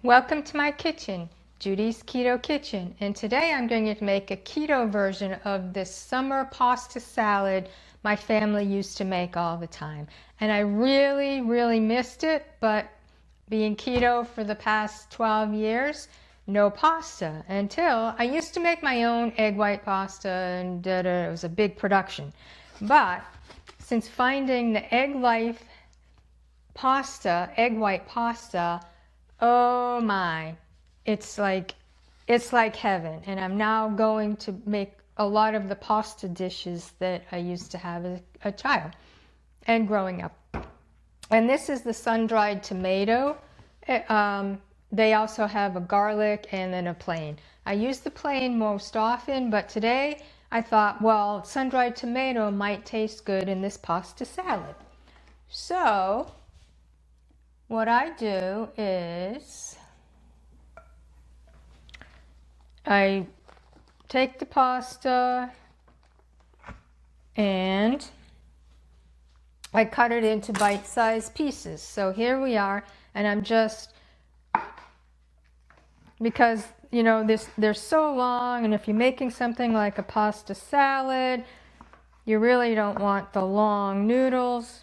Welcome to my kitchen, Judy's Keto Kitchen, and today I'm going to make a keto version of this summer pasta salad my family used to make all the time. And I really missed it, but being keto for the past 12 years, no pasta until I used to make my own egg white pasta and it was a big production. But since finding the egg white pasta, oh my, it's like heaven. And I'm now going to make a lot of the pasta dishes that I used to have as a child and growing up. And this is the sun-dried tomato. They also have a garlic and then a plain. I use the plain most often, but today I thought, well, sun-dried tomato might taste good in this pasta salad. So what I do is I take the pasta and I cut it into bite-sized pieces. So here we are, and I'm just, because you know they're so long, and if you're making something like a pasta salad, you really don't want the long noodles.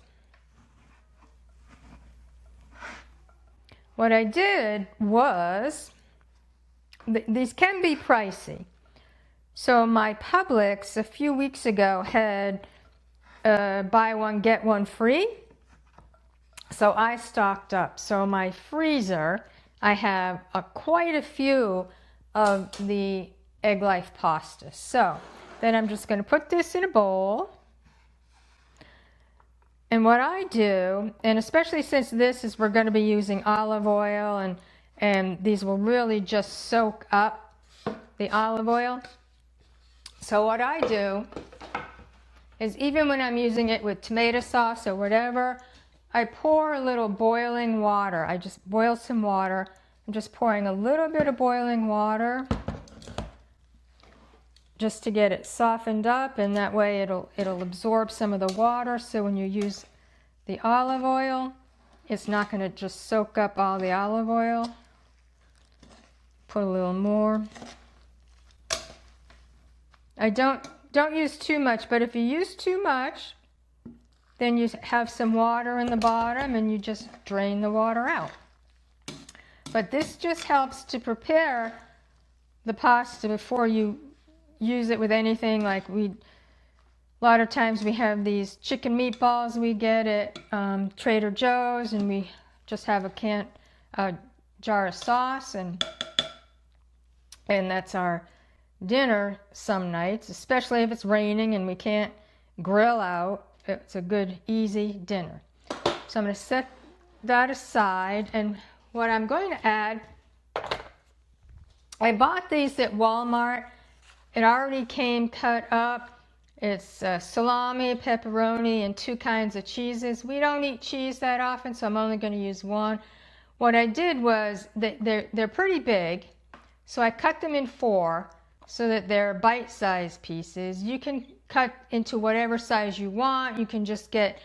What I did was, these can be pricey. So my Publix a few weeks ago had buy one, get one free. So I stocked up. So my freezer, I have quite a few of the egg life pasta. So then I'm just going to put this in a bowl. And what I do, and especially since we're going to be using olive oil, and these will really just soak up the olive oil. So what I do is, even when I'm using it with tomato sauce or whatever, I pour a little boiling water. I just boil some water. I'm just pouring a little bit of boiling water just to get it softened up, and that way it'll absorb some of the water, so when you use the olive oil, it's not going to just soak up all the olive oil. Put a little more. I don't use too much, but if you use too much, then you have some water in the bottom and you just drain the water out. But this just helps to prepare the pasta before you use it with anything. Like a lot of times we have these chicken meatballs we get at Trader Joe's, and we just have a jar of sauce, and that's our dinner some nights, especially if it's raining and we can't grill out. It's a good, easy dinner. So I'm going to set that aside, and what I'm going to add, I bought these at Walmart. It already came cut up. It's salami, pepperoni, and 2 kinds of cheeses. We don't eat cheese that often, so I'm only going to use one. What I did was, they're pretty big, so I cut them in 4 so that they're bite-sized pieces. You can cut into whatever size you want. You can just get,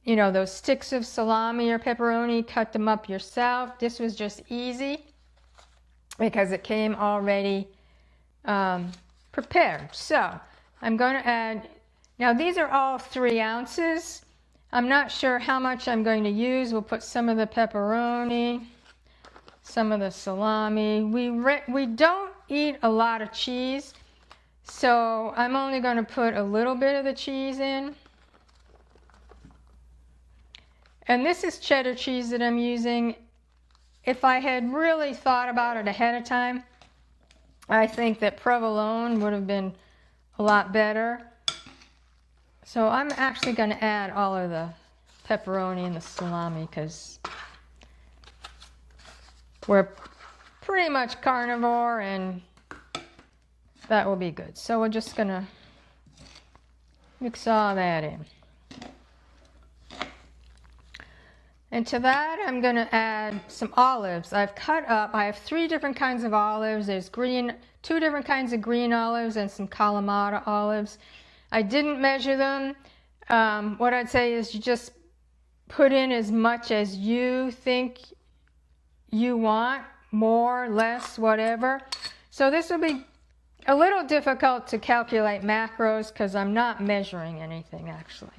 you know, those sticks of salami or pepperoni, cut them up yourself. This was just easy because it came already prepared. So I'm going to add, now these are all 3 ounces. I'm not sure how much I'm going to use. We'll put some of the pepperoni, some of the salami. We don't eat a lot of cheese, so I'm only going to put a little bit of the cheese in. And this is cheddar cheese that I'm using. If I had really thought about it ahead of time, I think that provolone would have been a lot better. So I'm actually going to add all of the pepperoni and the salami because we're pretty much carnivore, and that will be good. So we're just going to mix all that in. And to that, I'm going to add some olives. I've cut up, I have 3 different kinds of olives. There's 2 different kinds of green olives and some Kalamata olives. I didn't measure them. What I'd say is you just put in as much as you think you want, more, less, whatever. So this will be a little difficult to calculate macros because I'm not measuring anything actually.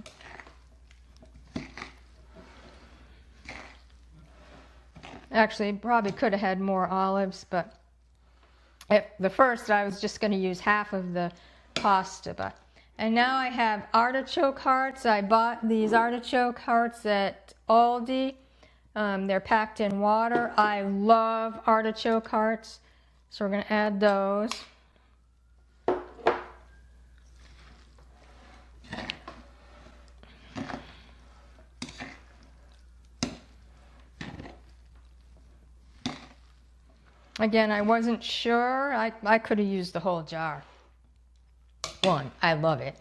Actually, probably could have had more olives, but at the first I was just going to use half of the pasta. And now I have artichoke hearts. I bought these artichoke hearts at Aldi. They're packed in water. I love artichoke hearts, so we're going to add those. Again, I wasn't sure. I could have used the whole jar. I love it.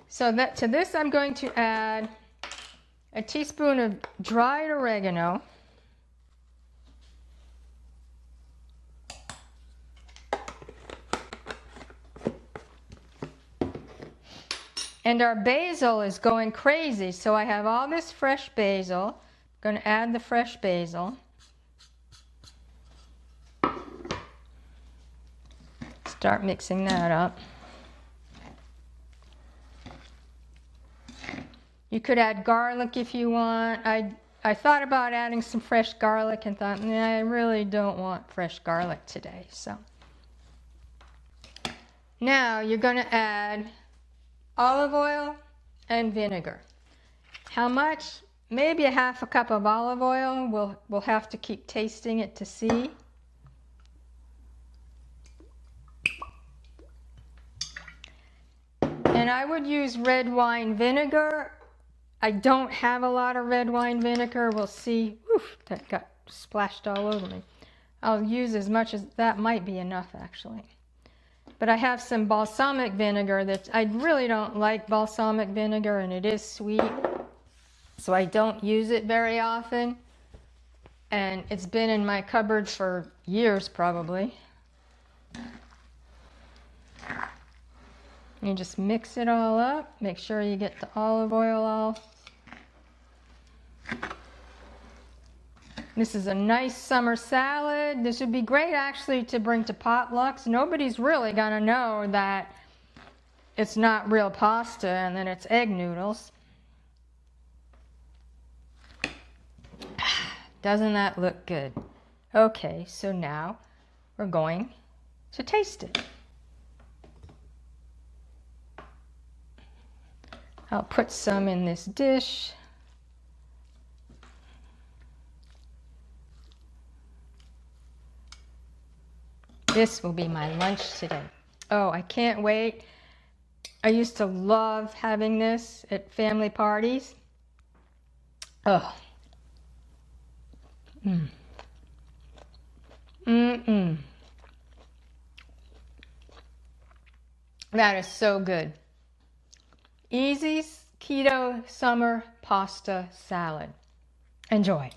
So to this I'm going to add a teaspoon of dried oregano. And our basil is going crazy, so I have all this fresh basil. I'm going to add the fresh basil. Start mixing that up. You could add garlic if you want. I thought about adding some fresh garlic and thought, nah, I really don't want fresh garlic today. So now you're going to add olive oil and vinegar. How much? Maybe a half a cup of olive oil. We'll have to keep tasting it to see. And I would use red wine vinegar. I don't have a lot of red wine vinegar. We'll see. Oof, that got splashed all over me. I'll use as much as that. Might be enough actually. But I have some balsamic vinegar that I really don't like balsamic vinegar, and it is sweet. So I don't use it very often. And it's been in my cupboard for years probably. You just mix it all up. Make sure you get the olive oil all. This is a nice summer salad. This would be great actually to bring to potlucks. Nobody's really gonna know that it's not real pasta and that it's egg noodles. Doesn't that look good? Okay, so now we're going to taste it. I'll put some in this dish. This will be my lunch today. Oh, I can't wait. I used to love having this at family parties. Oh. That is so good. Easy keto summer pasta salad. Enjoy.